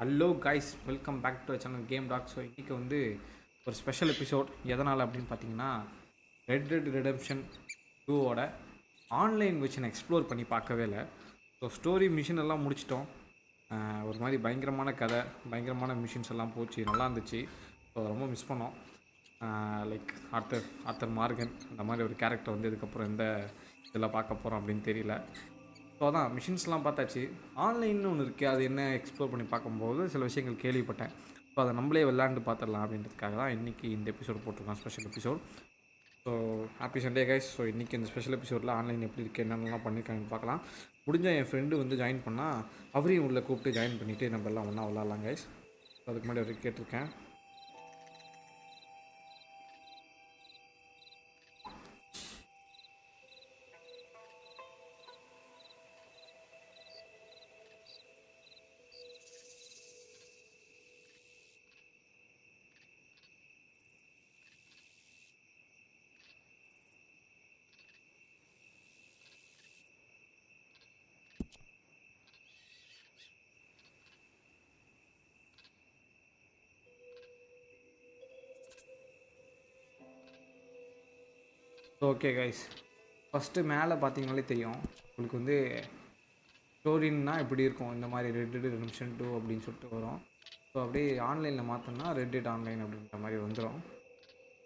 Hello guys, welcome back to channel game talk. So இன்றைக்கி வந்து ஒரு ஸ்பெஷல் எபிசோட். எதனால் அப்படின்னு பார்த்தீங்கன்னா, ரெட் டெட் ரிடெம்ஷன் 2ஓட ஆன்லைன் வெர்ஷனை எக்ஸ்ப்ளோர் பண்ணி பார்க்கவே இல்லை. ஸோ ஸ்டோரி மிஷின் எல்லாம் முடிச்சிட்டோம். ஒரு மாதிரி பயங்கரமான கதை, பயங்கரமான மிஷின்ஸ் எல்லாம் போச்சு, நல்லா இருந்துச்சு. ஸோ ரொம்ப மிஸ் பண்ணோம். லைக் ஆர்த்தர் மார்கன் அந்த மாதிரி ஒரு கேரக்டர் வந்து இதுக்கப்புறம் எந்த இதில் பார்க்க போகிறோம் அப்படின்னு தெரியல. ஸோ அதான் மிஷின்ஸ்லாம் பார்த்தாச்சு. ஆன்லைன்னு ஒன்று இருக்குது, அது என்ன எக்ஸ்ப்ளோர் பண்ணி பார்க்கும்போது சில விஷயங்கள் கேள்விப்பட்டேன். ஸோ அதை நம்மளே விளாண்டு பார்த்துடலாம் அப்படின்றதுக்காக தான் இன்றைக்கி இந்த எபிசோட் போட்டிருக்கோம், special episode. So happy Sunday guys. So இன்றைக்கி இந்த ஸ்பெஷல் எபிசோடில் ஆன்லைன் எப்படி இருக்குது, என்னென்னலாம் பண்ணியிருக்காங்கன்னு பார்க்கலாம். முடிஞ்ச என் ஃப்ரெண்டு வந்து ஜாயின் பண்ணால் அவரையும் உள்ளே கூப்பிட்டு ஜாயின் பண்ணிவிட்டு நம்ம எல்லாம் ஒன்றா விளாட்லாம் கைஸ். ஸோ அதுக்கு முன்னாடி அவருக்கு கேட்டிருக்கேன். ஓகே கைஸ், ஃபஸ்ட்டு மேலே பார்த்தீங்கனாலே தெரியும் உங்களுக்கு வந்து ஸ்டோரின்னா எப்படி இருக்கும். இந்த மாதிரி ரெட் டெட் ரிடெம்ஷன் 2 அப்படின்னு சொல்லிட்டு வரும். ஸோ அப்படியே ஆன்லைனில் மாற்றோம்னா ரெட் டெட் ஆன்லைன் அப்படின்ற மாதிரி வந்துடும்.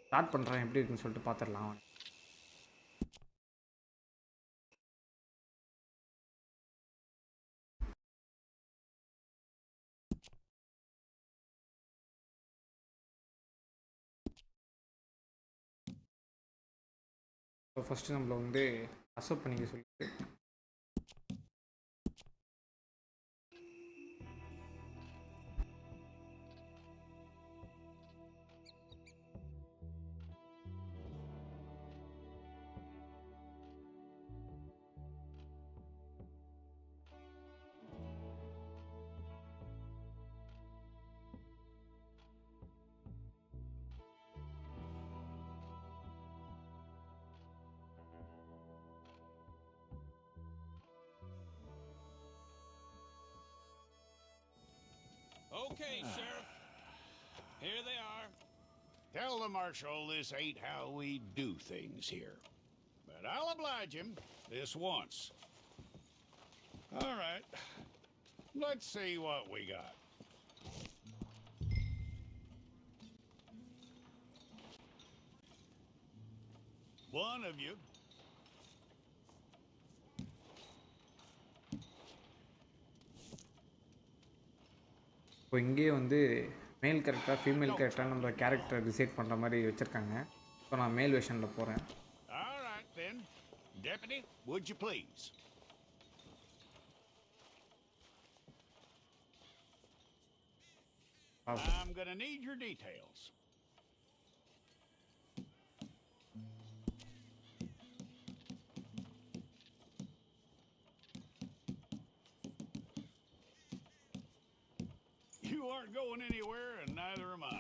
ஸ்டார்ட் பண்ணுறேன், எப்படி இருக்குன்னு சொல்லிட்டு பார்த்துடலாம். ஸோ ஃபஸ்ட்டு நம்மளை வந்து அக்செப்ட் பண்ணிக்க சொல்லிட்டு Okay, Sheriff. Here they are. Tell the Marshal this ain't how we do things here. But I'll oblige him this once. All right. Let's see what we got. One of you. இப்போ இங்கேயே வந்து மேல் character female character நம்ம character decide பண்ணுற மாதிரி வச்சுருக்காங்க. So நான் மேல் வெர்ஷனில் போகிறேன். All right, then. Deputy, would you please? I'm gonna need your details. You aren't going anywhere, and neither am I.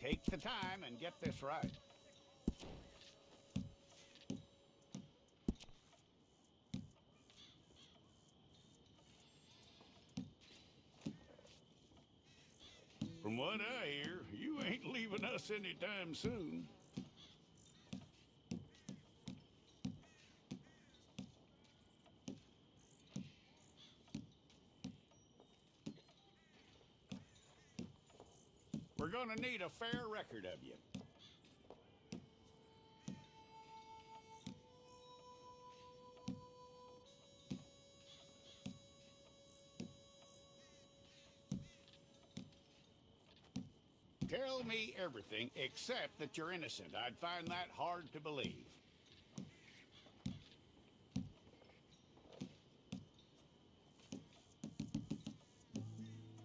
Take the time and get this right. From what I hear, you ain't leaving us anytime soon. We're gonna need a fair record of you. Tell me everything except that you're innocent. I'd find that hard to believe.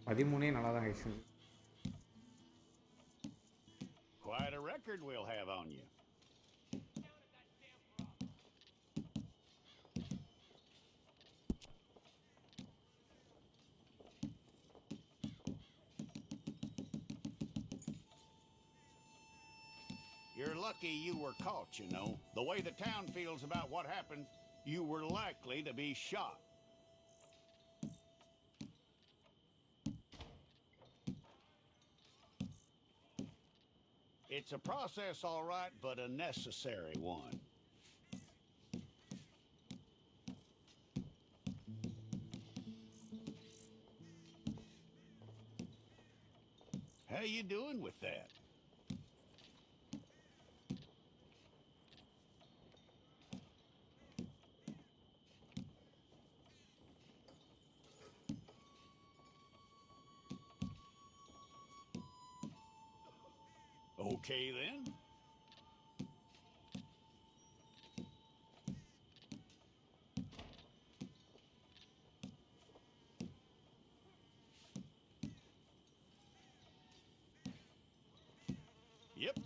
பதிமூணே நல்லா தான் guys. Quite a record we'll have on you. lucky you were caught, you know. The way the town feels about what happened, you were likely to be shot. It's a process, all right, but a necessary one. How you doing with that? Okay, then. Yep.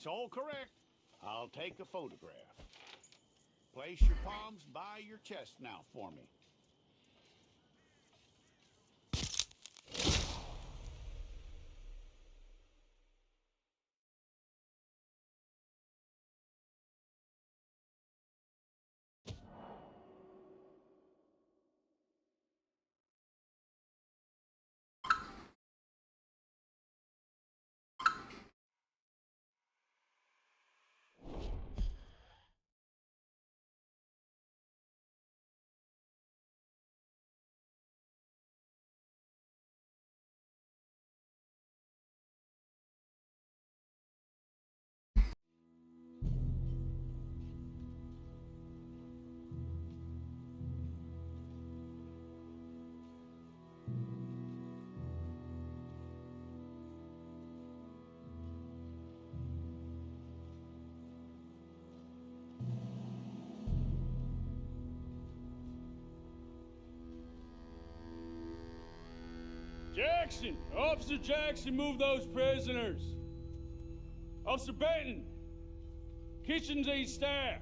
That's all correct. I'll take a photograph. Place your palms by your chest now for me. Jackson! Officer Jackson, move those prisoners! Officer Benton! Kitchens aid staff!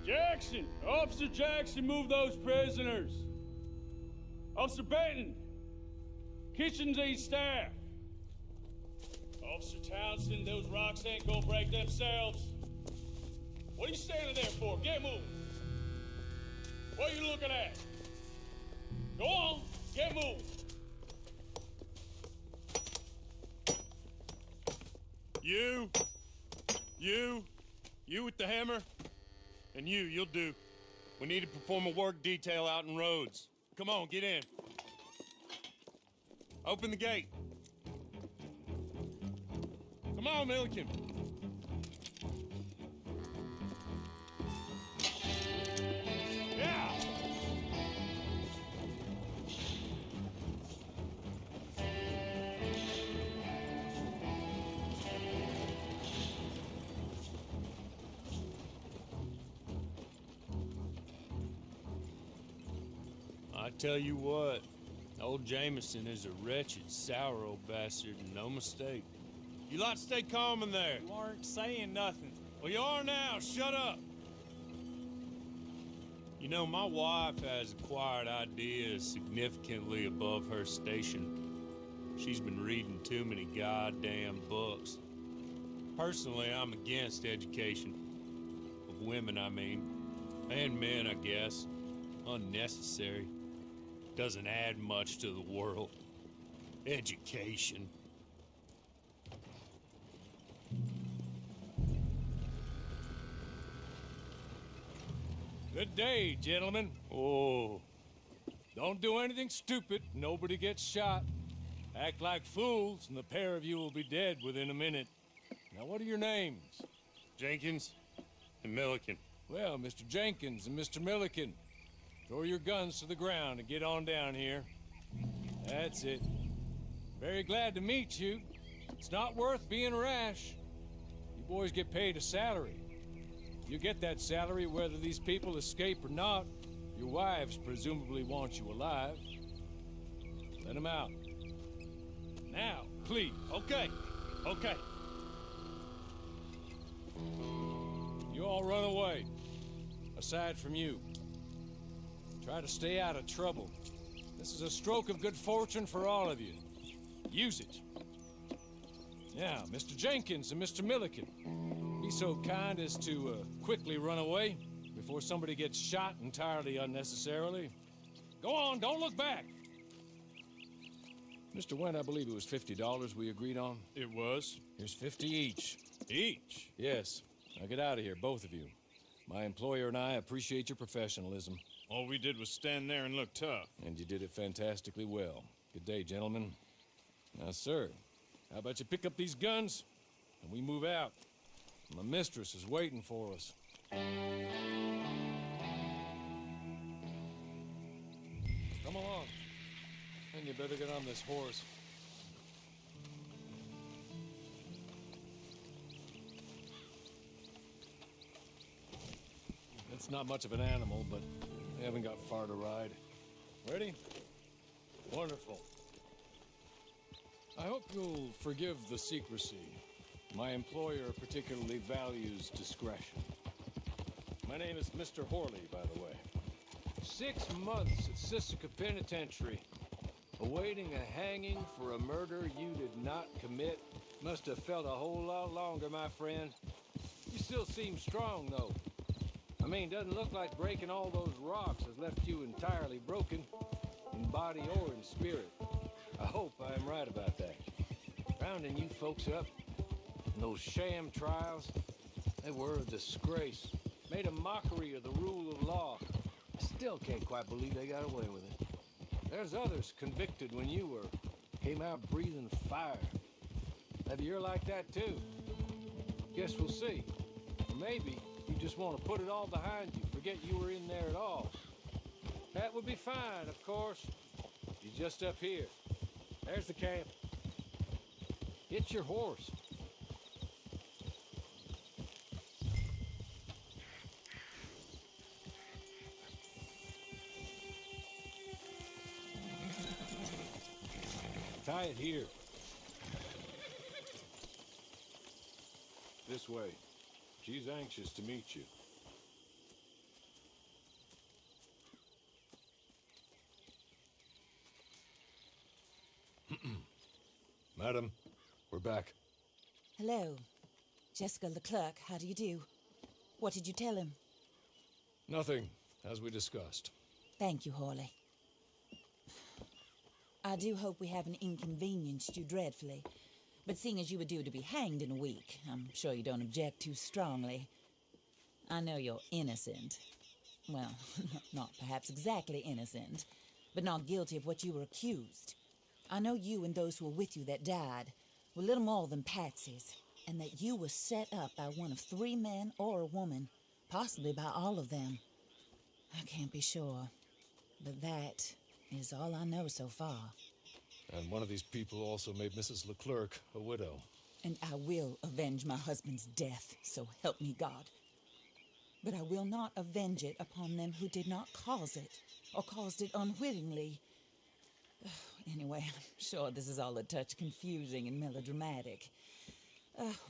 Jackson! Officer Jackson, move those prisoners! Officer Benton! Kitchens aid staff! Officer Townsend, those rocks ain't gonna break themselves. What are you standing there for? Get moving! What are you looking at? Go on, get moving! You with the hammer? And you'll do. We need to perform a work detail out in Rhodes. Come on, get in. Open the gate. Come on, Milliken. Yeah! I tell you what, old Jameson is a wretched, sour old bastard, and no mistake. You lot stay calm in there. You aren't saying nothing. Well, you are now. Shut up. You know, my wife has acquired ideas significantly above her station. She's been reading too many goddamn books. Personally, I'm against education. Of women, I mean. And men, I guess. Unnecessary. Doesn't add much to the world. Education. Good day, gentlemen. Oh, Don't do anything stupid. Nobody gets shot. Act like fools, and the pair of you will be dead within a minute. Now, what are your names? Jenkins and Milliken. Well, Mr. Jenkins and Mr. Milliken, throw your guns to the ground and get on down here. That's it. Very glad to meet you. It's not worth being rash. You boys get paid a salary. You get that salary whether these people escape or not. Your wives presumably want you alive. Let them out. Now, please. Okay, okay. You all run away. Aside from you. Try to stay out of trouble. This is a stroke of good fortune for all of you. Use it. Now, Mr. Jenkins and Mr. Milliken, be so kind as to quickly run away before somebody gets shot entirely unnecessarily. Go on, don't look back. Mr. Went, I believe it was $50 we agreed on. It was. Here's 50 each. Each? Yes. Now get out of here, both of you. My employer and I appreciate your professionalism. All we did was stand there and look tough. And you did it fantastically well. Good day, gentlemen. Now, sir, how about you pick up these guns and we move out? My mistress is waiting for us. Come along. And you better get on this horse. It's not much of an animal, but we haven't got far to ride. Ready? Wonderful. I hope you'll forgive the secrecy. My employer particularly values discretion. My name is Mr. Horley, by the way. 6 months at Sisika Penitentiary, awaiting a hanging for a murder you did not commit. Must have felt a whole lot longer, my friend. You still seem strong, though. I mean, doesn't look like breaking all those rocks has left you entirely broken, in body or in spirit. I hope I'm right about that. Rounding you folks up, and those sham trials, they were a disgrace. Made a mockery of the rule of law. I still can't quite believe they got away with it. There's others convicted when you were. Came out breathing fire. Maybe you're like that too. Guess we'll see. Or maybe you just want to put it all behind you, forget you were in there at all. That would be fine, of course. You're just up here. There's the camp. Hit your horse. Tie it here. This way. She's anxious to meet you. Madam, we're back. Hello. Jessica Leclerc, how do you do? What did you tell him? Nothing, as we discussed. Thank you, Horley. I do hope we haven't inconvenienced you dreadfully. But seeing as you were due to be hanged in a week, I'm sure you don't object too strongly. I know you're innocent. Well, not perhaps exactly innocent, but not guilty of what you were accused. I know you and those who were with you that died were little more than patsies, and that you were set up by one of 3 men or a woman, possibly by all of them. I can't be sure, but that is all I know so far. And one of these people also made Mrs. Leclerc a widow. And I will avenge my husband's death, so help me God. But I will not avenge it upon them who did not cause it, or caused it unwittingly. Anyway, I'm sure this is all a touch confusing and melodramatic.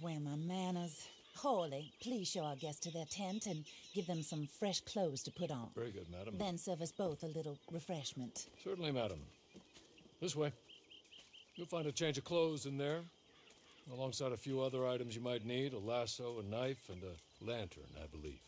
Where are my manners? Hawley, please show our guests to their tent and give them some fresh clothes to put on. Very good, madam. Then serve us both a little refreshment. Certainly, madam. This way. You'll find a change of clothes in there, alongside a few other items you might need, a lasso, a knife, and a lantern, I believe.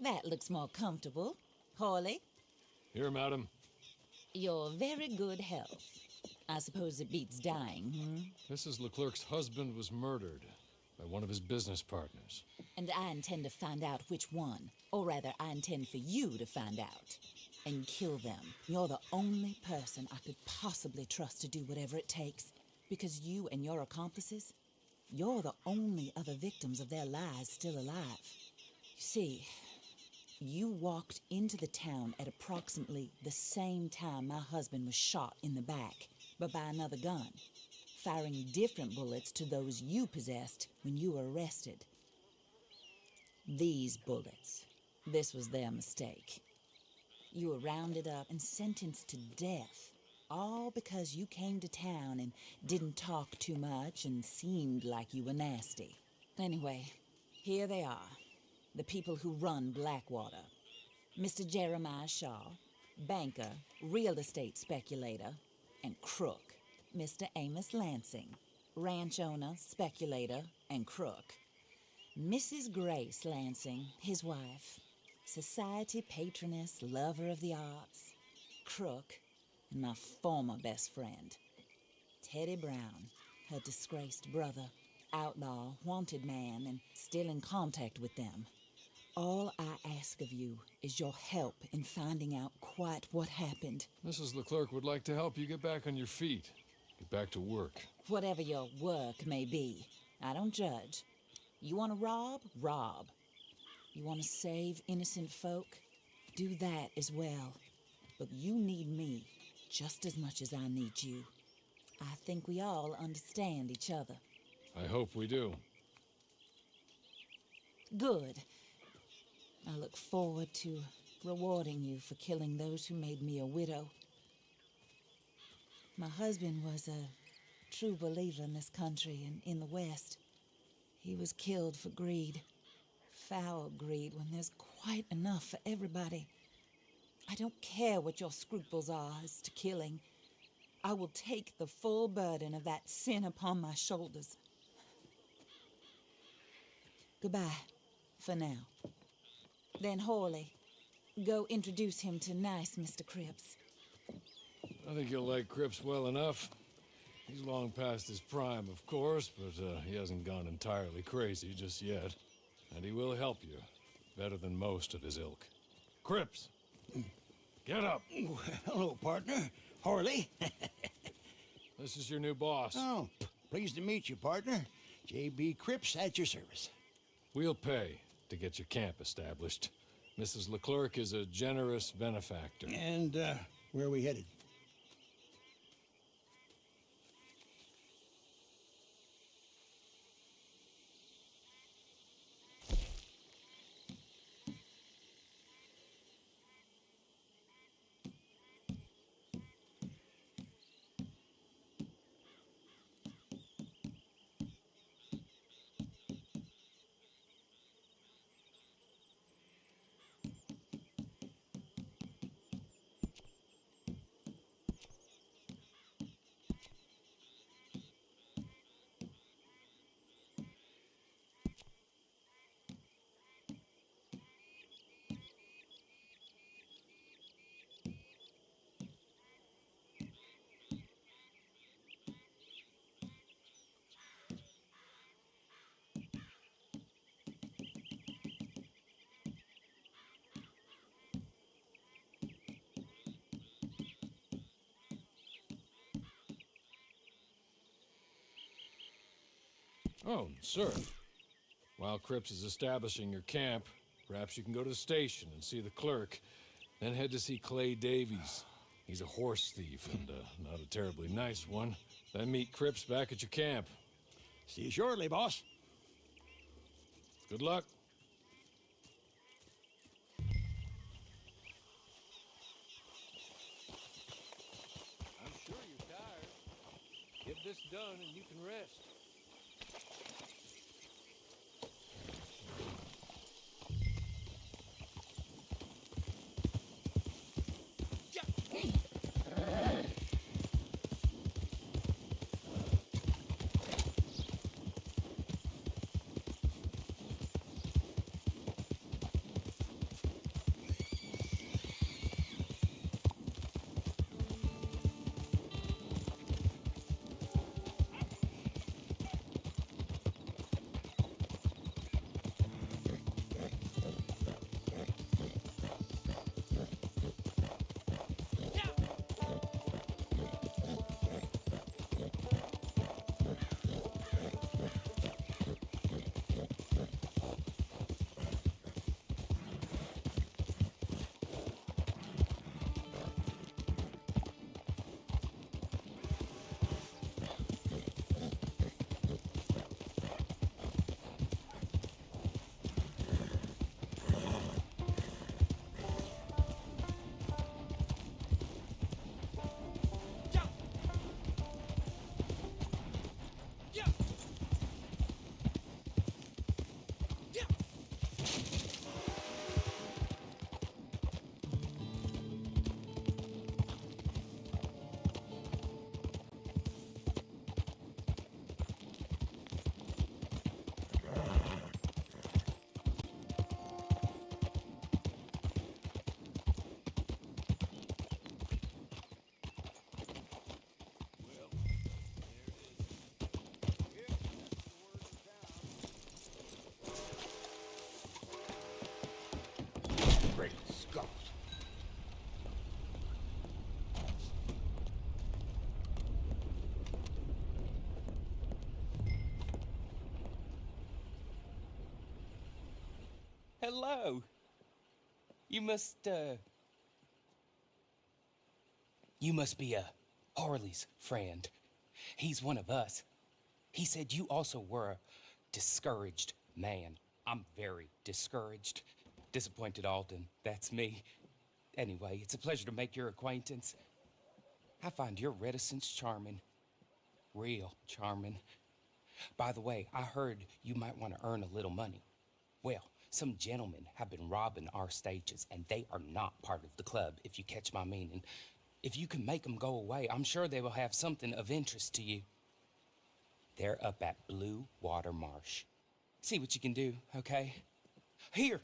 That looks more comfortable. Hawley, Here, madam. you're very good health. I suppose it beats dying, hmm? Mrs. Leclerc's husband was murdered by one of his business partners. And I intend to find out which one. Or rather, I intend for you to find out. And kill them. You're the only person I could possibly trust to do whatever it takes. Because you and your accomplices, you're the only other victims of their lies still alive. You see, you walked into the town at approximately the same time my husband was shot in the back, but by another gun, firing different bullets to those you possessed when you were arrested. These bullets. This was their mistake. You were rounded up and sentenced to death, all because you came to town and didn't talk too much and seemed like you were nasty. Anyway, here they are, the people who run Blackwater. Mr. Jeremiah Shaw, banker, real estate speculator, and crook. Mr. Amos Lansing, ranch owner, speculator, and crook. Mrs. Grace Lansing, his wife, society patroness, lover of the arts, crook, and my former best friend. Teddy Brown, her disgraced brother, outlaw, wanted man, and still in contact with them. All I ask of you is your help in finding out quite what happened. Mrs. Leclerc would like to help you get back on your feet. Get back to work. Whatever your work may be, I don't judge. You want to rob? Rob. You want to save innocent folk? Do that as well. But you need me just as much as I need you. I think we all understand each other. I hope we do. Good. I look forward to rewarding you for killing those who made me a widow. My husband was a true believer in this country and in the West. He was killed for greed. Foul greed when there's quite enough for everybody. I don't care what your scruples are as to killing. I will take the full burden of that sin upon my shoulders. Goodbye, for now. Then Horley, go introduce him to nice Mr. Cripps. I think you'll like Cripps well enough. He's long past his prime, of course, but he hasn't gone entirely crazy just yet. And he will help you, better than most of his ilk. Cripps! Get up! Hello, partner. Horley. This is your new boss. Oh, pleased to meet you, partner. J.B. Cripps at your service. We'll pay to get your camp established. Mrs. Leclerc is a generous benefactor. And, where are we headed? Oh, sir. While Cripps is establishing your camp, perhaps you can go to the station and see the clerk, then head to see Clay Davies. He's a horse thief and not a terribly nice one. Then meet Cripps back at your camp. See you shortly, boss. Good luck. I'm sure you're tired. Get this done and you can rest. Great Scott. Hello. You must be Harley's friend. He's one of us. He said you also were a discouraged man. I'm very discouraged. Disappointed Alden, that's me. Anyway, it's a pleasure to make your acquaintance. I find your reticence charming. Real charming. By the way, I heard you might want to earn a little money. Well, some gentlemen have been robbing our stages, and they are not part of the club, if you catch my meaning. If you can make them go away, I'm sure they will have something of interest to you. They're up at Blue Water Marsh. See what you can do, okay? Here,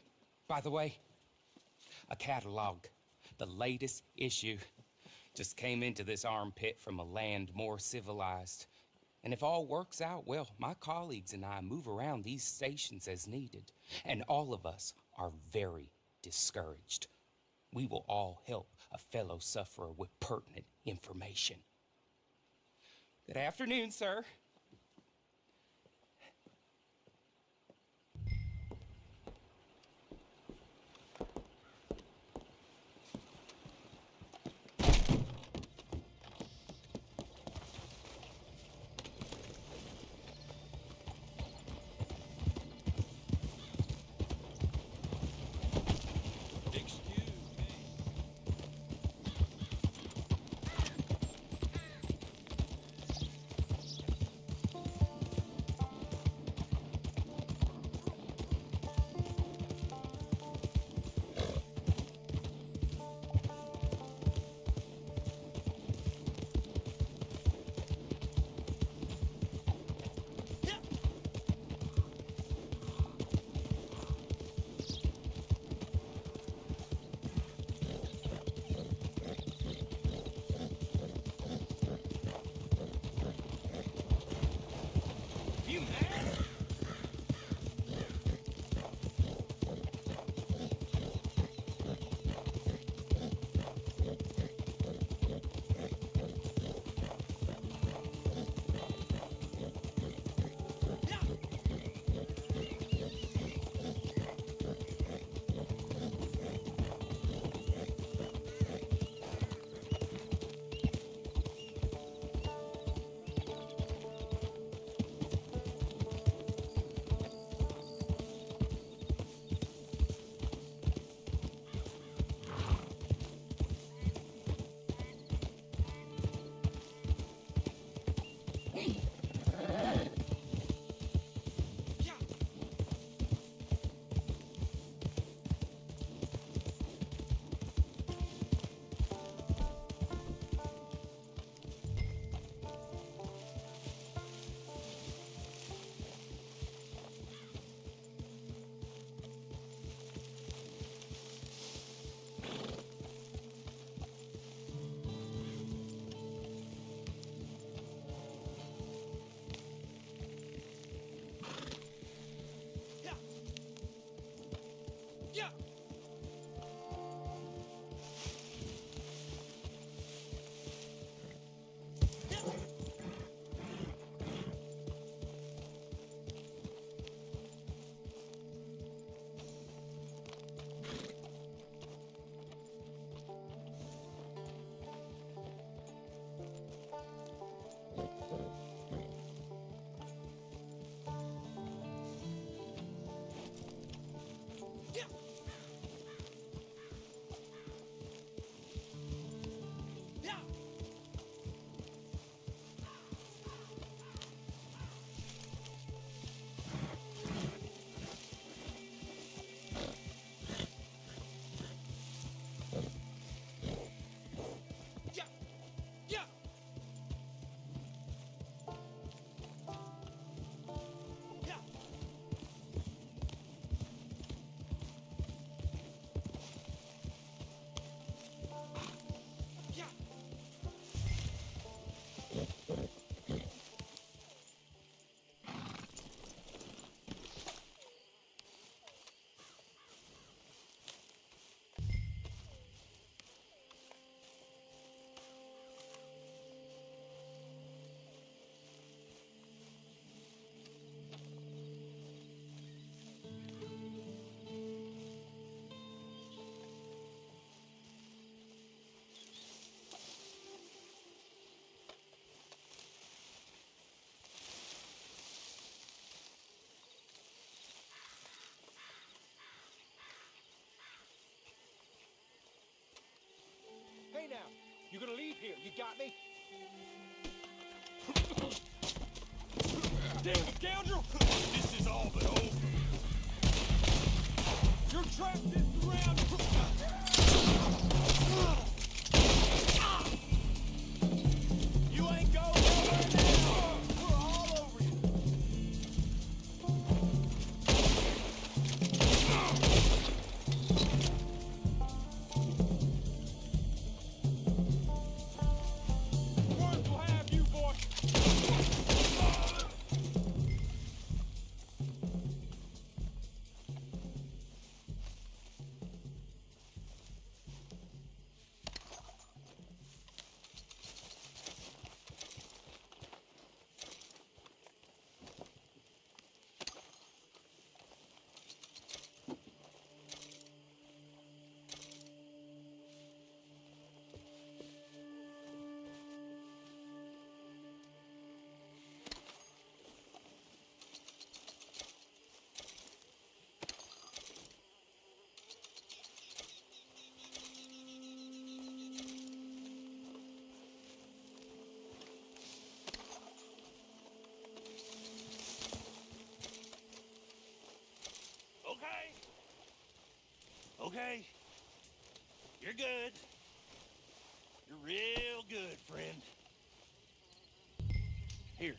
by the way, a catalog. The latest issue. Just came into this armpit from a land more civilized. And if all works out, well, my colleagues and I move around these stations as needed. And all of us are very discouraged. We will all help a fellow sufferer with pertinent information. Good afternoon, sir. Hey now, you're gonna leave here, you got me? Damn scoundrel! This is all but over. You're trapped in the ground! okay? You're good. You're real good, friend. Here,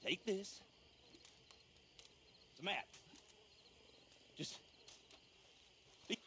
take this. It's a map. Just be.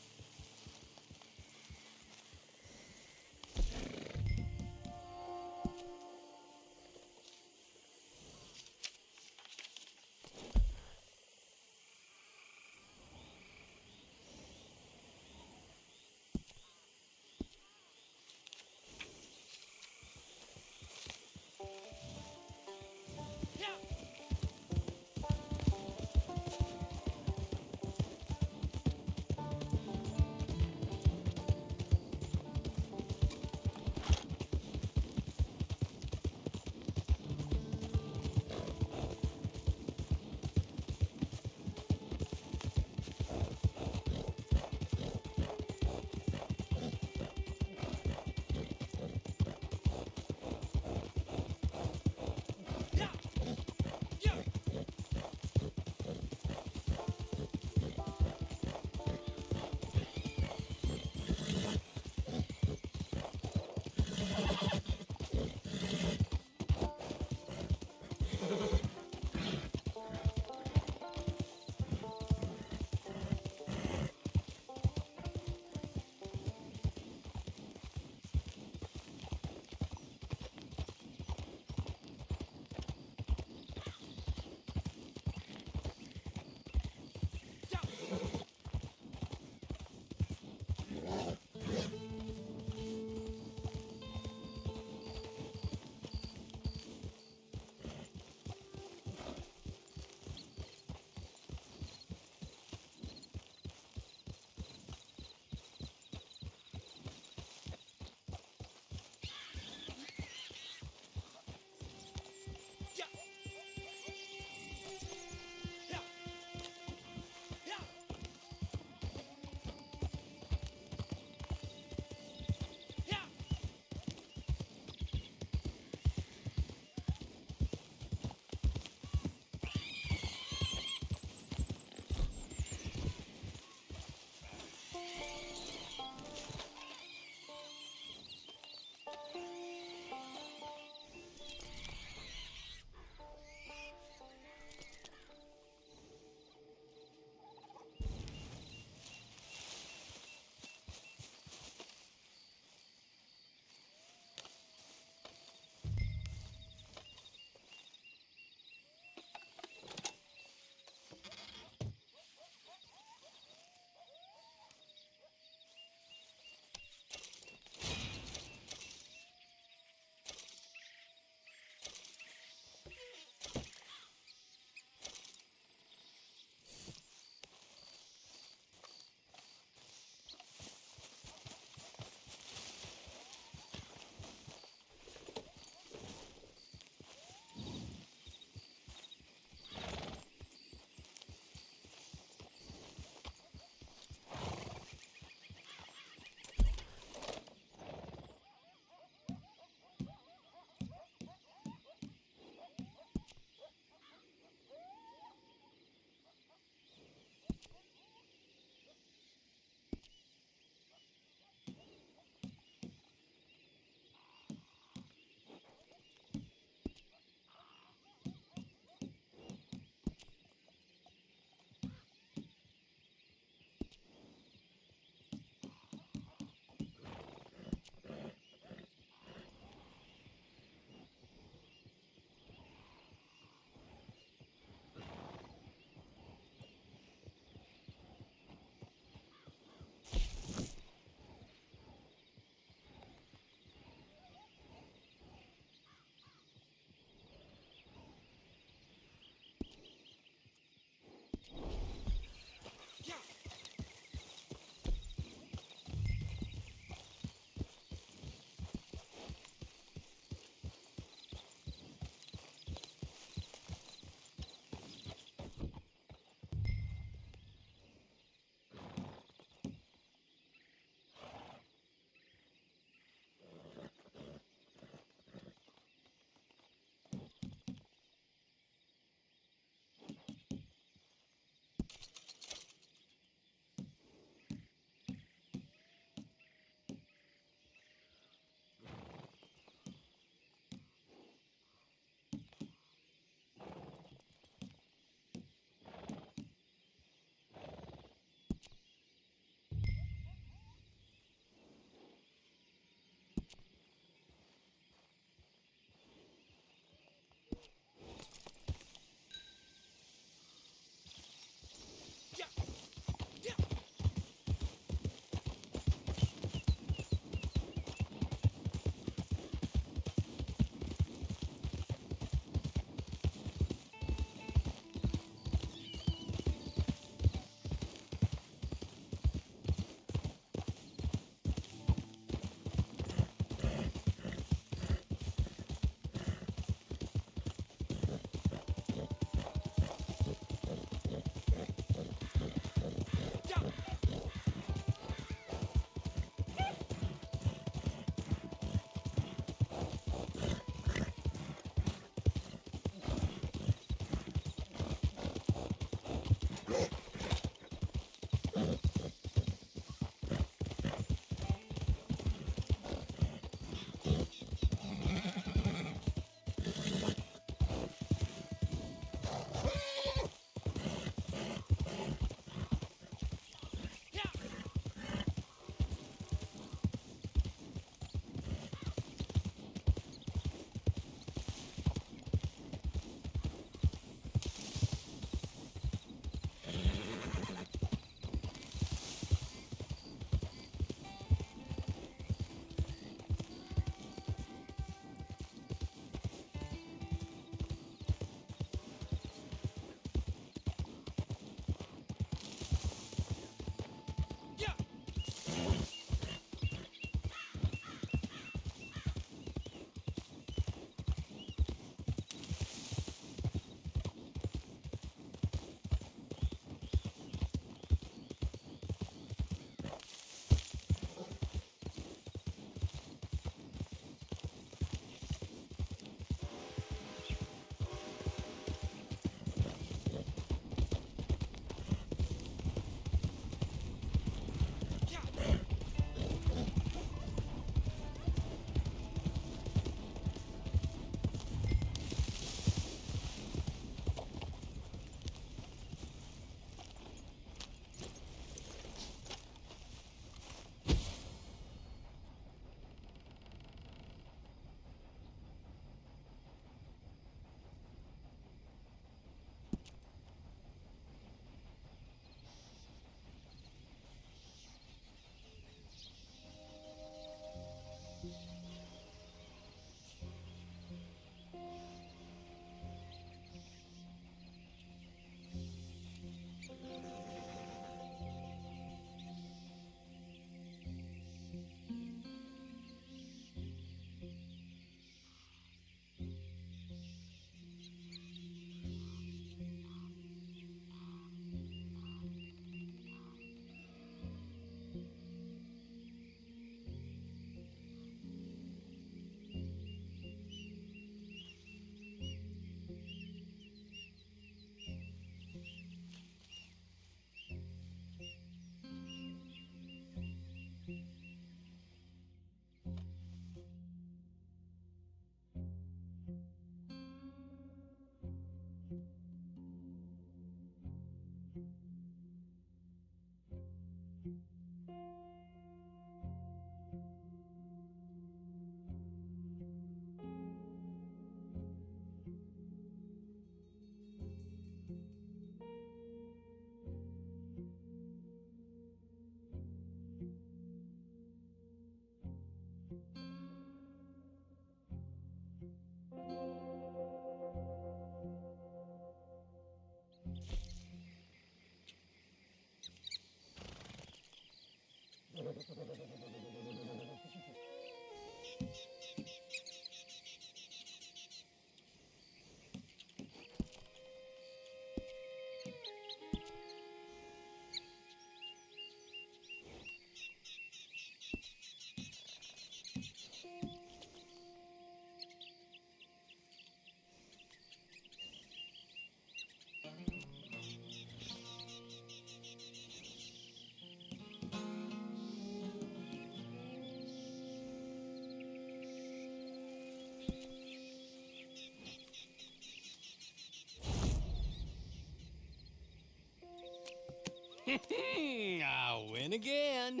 I win again.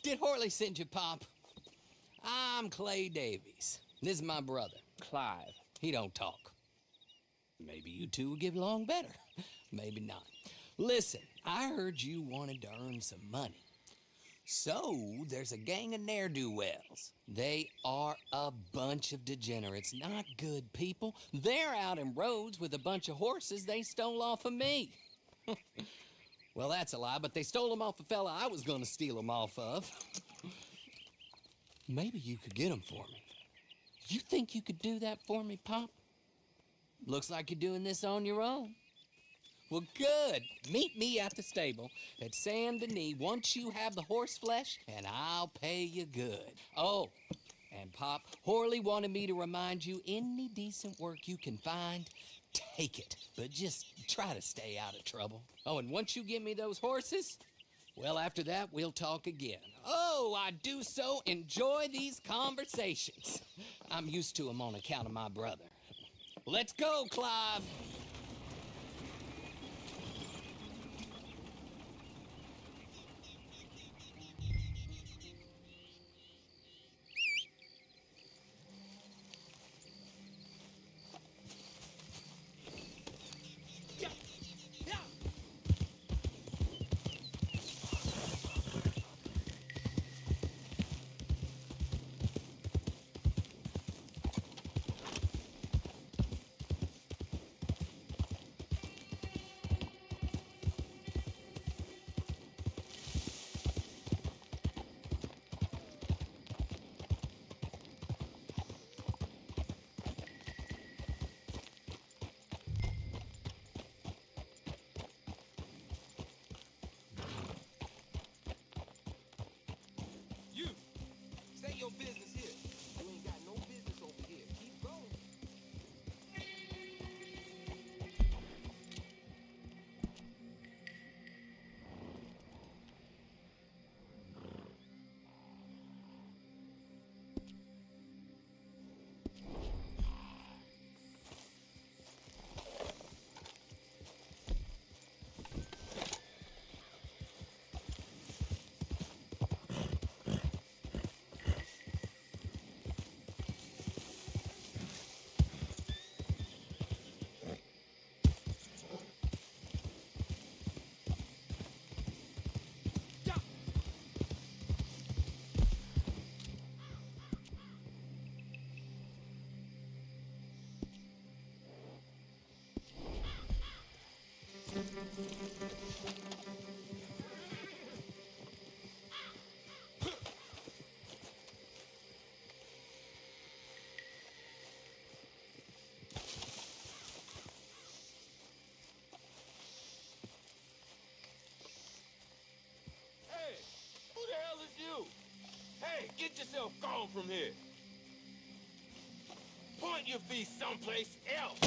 Did Horley send you, Pop? I'm Clay Davies. This is my brother, Clive. He don't talk. Maybe you two will get along better. Maybe not. Listen, I heard you wanted to earn some money. So, there's a gang of ne'er-do-wells. They are a bunch of degenerates, not good people. They're out in roads with a bunch of horses they stole off of me. Well, that's a lie, but they stole them off the fella I was gonna steal them off of. Maybe you could get them for me. You think you could do that for me, Pop? Looks like you're doing this on your own. Well, good. Meet me at the stable at Saint Denis once you have the horse flesh, and I'll pay you good. Oh, and Pop, Horley wanted me to remind you, any decent work you can find, take it. But just try to stay out of trouble. Oh, and once you give me those horses, well, after that, we'll talk again. Oh, I do so enjoy these conversations. I'm used to them on account of my brother. Let's go, Clive. Say your business here. You ain't got no business over here. Keep going. Hey, who the hell is you? Hey, get yourself gone from here. Point your feet someplace else.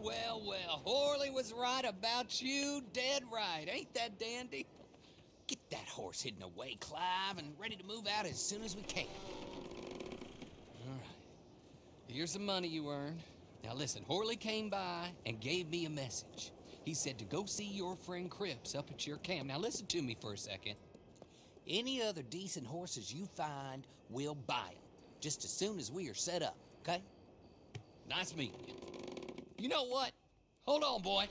well, well. Horley was right about you, dead right. Ain't that dandy? Get that horse hidden away, Clive, and ready to move out as soon as we can. All right. Here's the money you earned. Now listen, Horley came by and gave me a message. He said to go see your friend Cripps up at your camp. Now listen to me for a second. Any other decent horses you find, we'll buy them. Just as soon as we are set up, okay? Nice meeting you. You know what? Hold on, boy.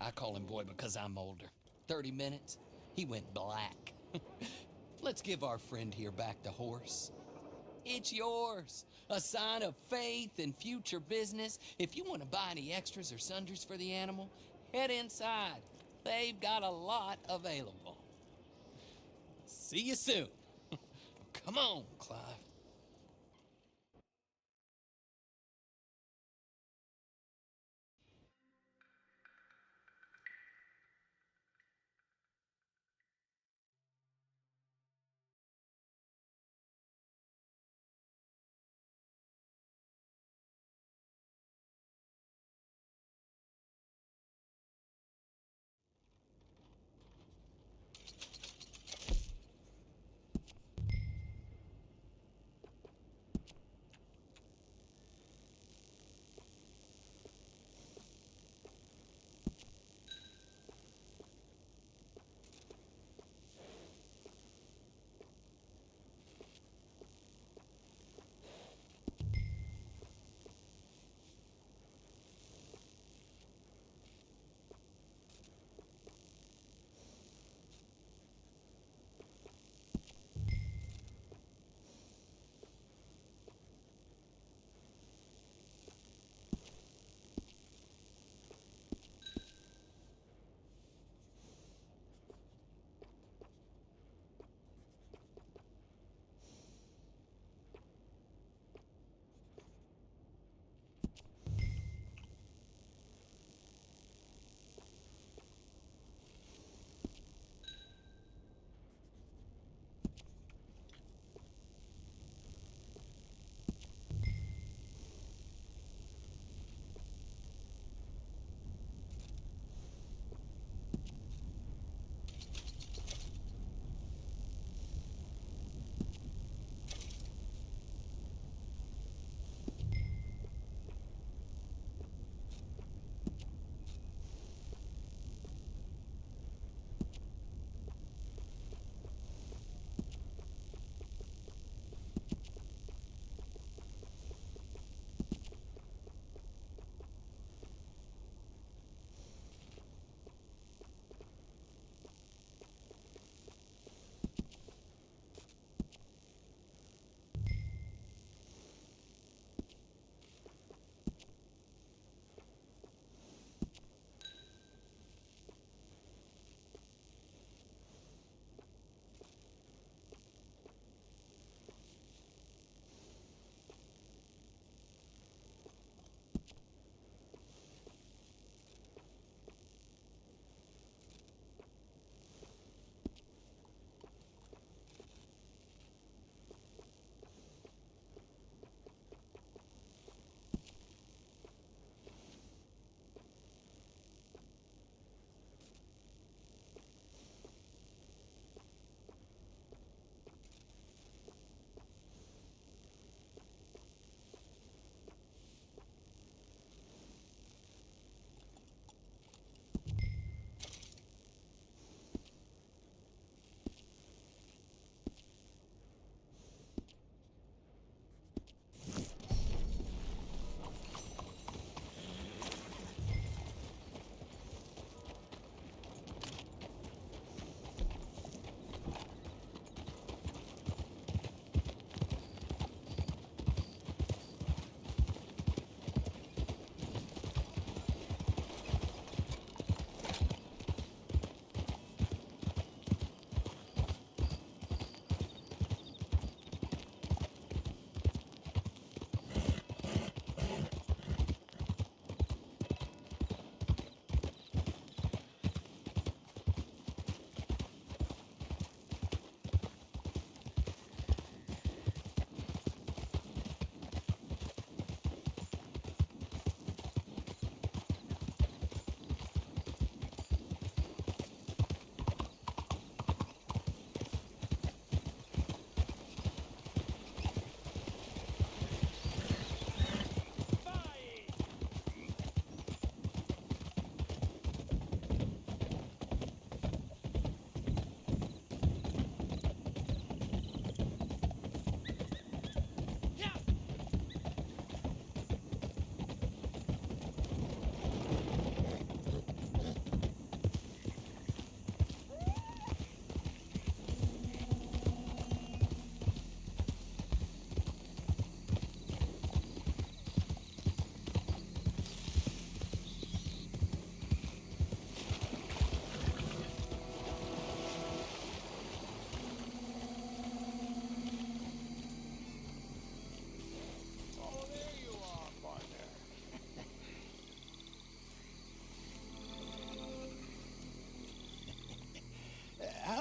I call him boy because I'm older. 30 minutes, he went black. Let's give our friend here back the horse. It's yours. A sign of faith and future business. If you want to buy any extras or sundries for the animal, head inside. They've got a lot available. See you soon. Come on, Clive.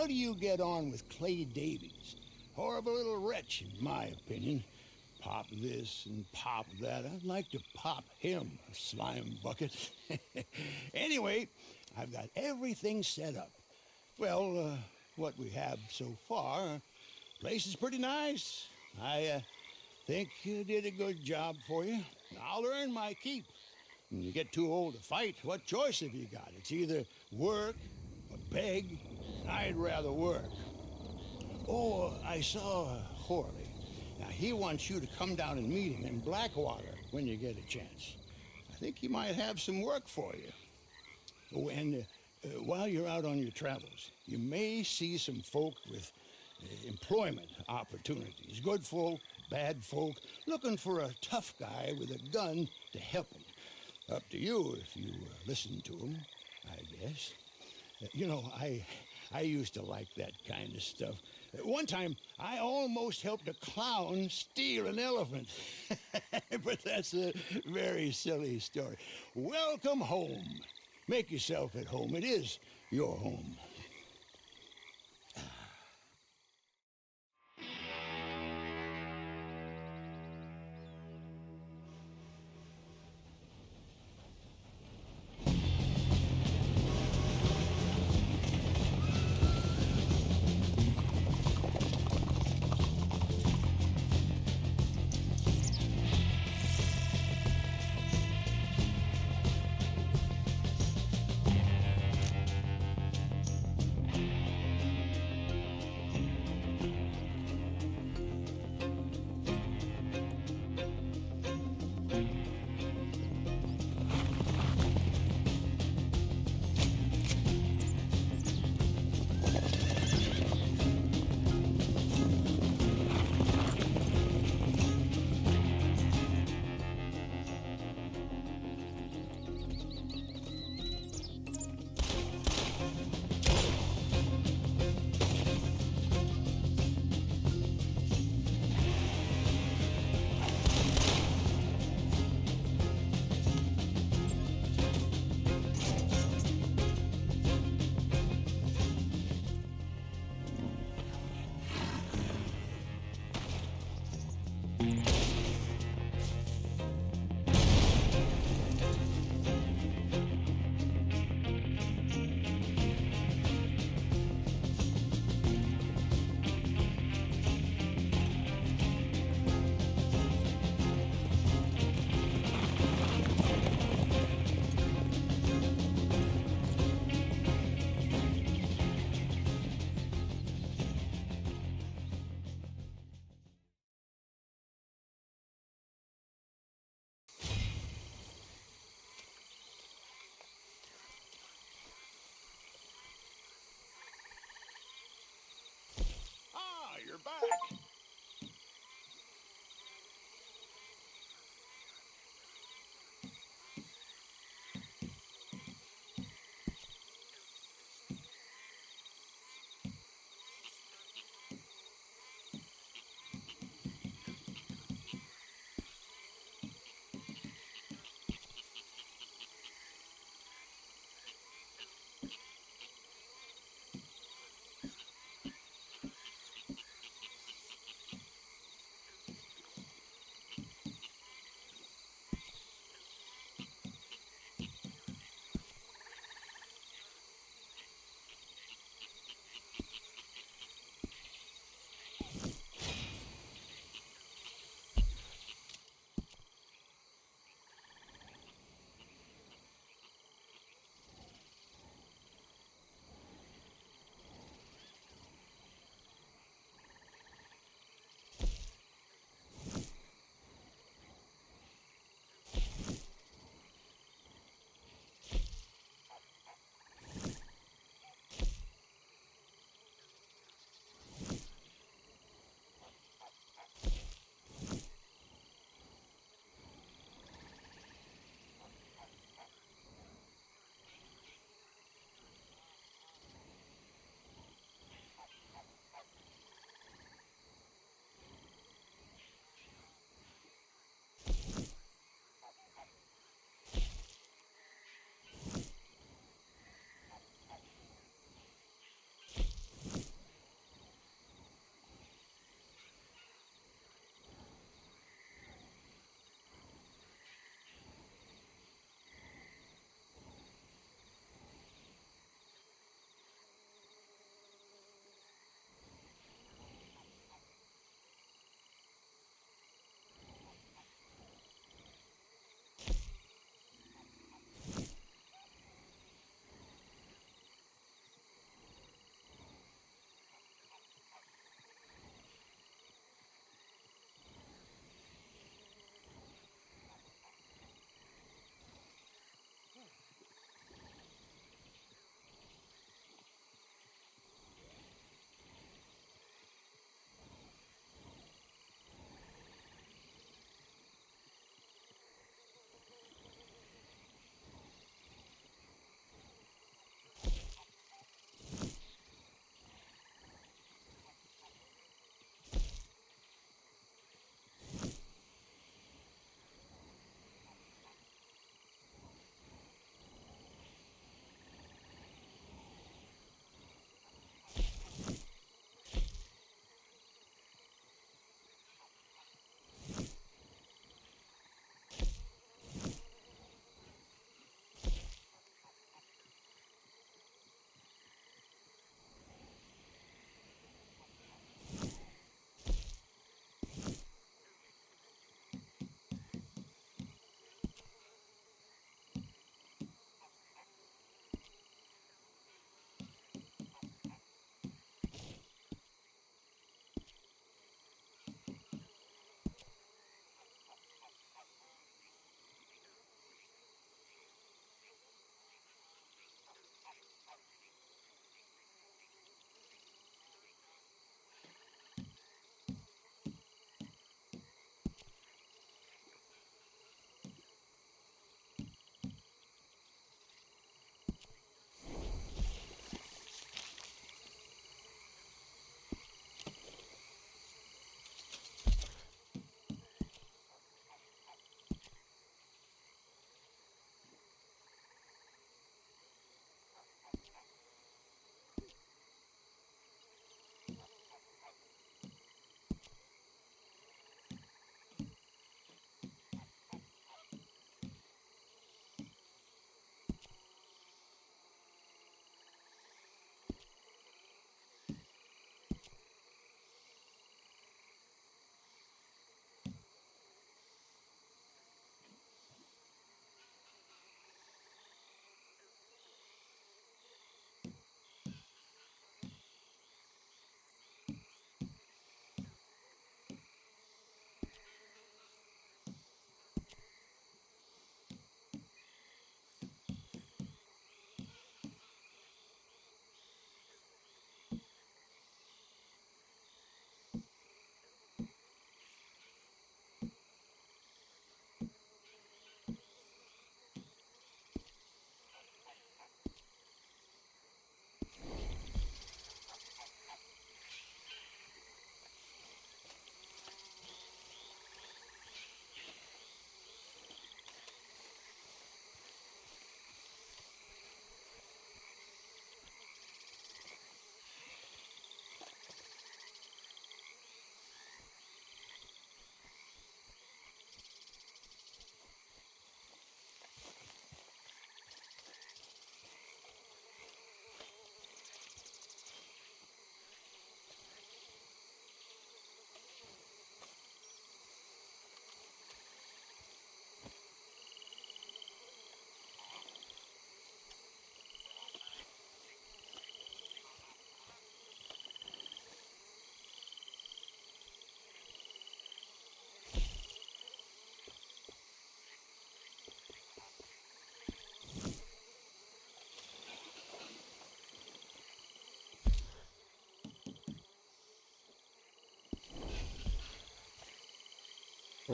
how do you get on with Clay Davies? Horrible little wretch, in my opinion. Pop this and pop that. I'd like to pop him, a slime bucket. Anyway, I've got everything set up. Well, what we have so far, place is pretty nice. I think you did a good job for you. I'll earn my keep. When you get too old to fight, what choice have you got? It's either work or beg. I'd rather work. Oh, I saw Horley. Now, he wants you to come down and meet him in Blackwater when you get a chance. I think he might have some work for you. Oh, and while you're out on your travels, you may see some folk with employment opportunities. Good folk, bad folk, looking for a tough guy with a gun to help them. Up to you if you listen to them, I guess. You know, I used to like that kind of stuff. One time, I almost helped a clown steal an elephant. But that's a very silly story. Welcome home. Make yourself at home. It is your home.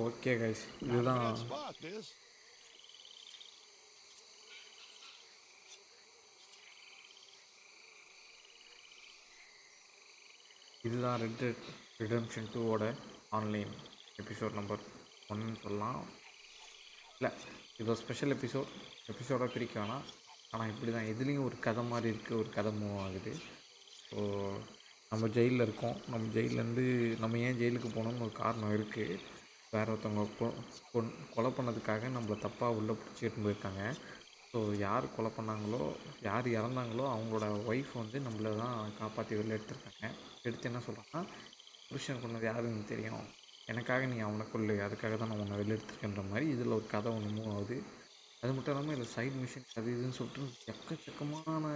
Okay guys, Not a இதுதான் bad spot, this. இதுதான் Red Dead Redemption 2ஓட online episode number 1ன்னு சொல்லலாம். இல்லை, இது ஒரு special எபிசோடாக பிரிக்க வேணாம். ஆனால் இப்படி தான் இதுலேயும் ஒரு கதை மாதிரி இருக்குது, ஒரு கதை மூவ் ஆகுது. ஸோ நம்ம ஜெயிலில் இருக்கோம். நம்ம ஜெயிலேருந்து நம்ம ஏன் ஜெயிலுக்கு போகணும்னு ஒரு காரணம் இருக்குது. வேறு ஒருத்தவங்க கொலை பண்ணதுக்காக நம்மளை தப்பாக உள்ளே பிடிச்சிட்டு போயிருக்காங்க. ஸோ யார் கொலை பண்ணாங்களோ, யார் இறந்தாங்களோ அவங்களோட ஒய்ஃப் வந்து நம்மளை தான் காப்பாற்றி வெளில எடுத்துருக்காங்க. எடுத்து என்ன சொல்கிறாங்கன்னா, புருஷன் கொண்டது யாருன்னு தெரியும், எனக்காக நீ அவனை கொள்ளு, அதுக்காக தான் நான் உன்னை வெளில எடுத்துருக்கேன்ற மாதிரி இதில் ஒரு கதை ஒன்று மூவ் ஆகுது. அது மட்டும் இல்லாமல் இதில் சைட் மிஷின் அது இதுன்னு சொல்லிட்டு எக்கச்சக்கமான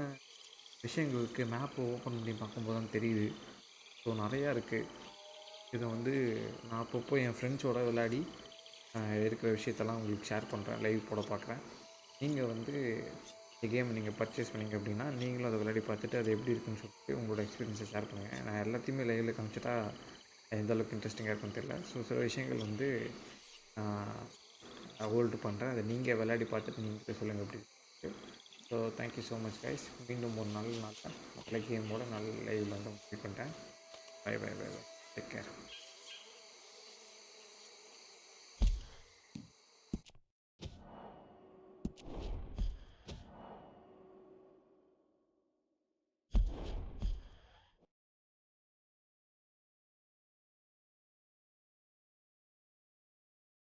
விஷயங்கள் இருக்குது. மேப்பை ஓப்பன் பண்ணி பார்க்கும்போது தான் தெரியுது. ஸோ நிறையா இருக்குது. இதை வந்து நான் அப்பப்போ என் ஃப்ரெண்ட்ஸோட விளையாடி இருக்கிற விஷயத்தெல்லாம் உங்களுக்கு ஷேர் பண்ணுறேன், லைவ் போட பார்க்குறேன். நீங்கள் வந்து இந்த கேம் நீங்கள் பர்ச்சேஸ் பண்ணிங்க அப்படின்னா நீங்களும் அதை விளையாடி பார்த்துட்டு அது எப்படி இருக்குன்னு சொல்லிட்டு உங்களோட எக்ஸ்பீரியன்ஸை ஷேர் பண்ணுங்கள். நான் எல்லாத்தையுமே லைவில் காமிச்சிட்டா எந்தளவுக்கு இன்ட்ரெஸ்டிங்காக இருக்குன்னு தெரியல. ஸோ சில விஷயங்கள் வந்து ஹோல்டு பண்ணுறேன், அதை நீங்கள் விளையாடி பார்த்துட்டு நீங்கள் சொல்லுங்கள் எப்படி. So thank you so much guys. மீண்டும் ஒரு நல்ல கேமோட நல்ல லைவில் வந்து மீட் பண்ணுறேன். Bye bye bye bye. Take care.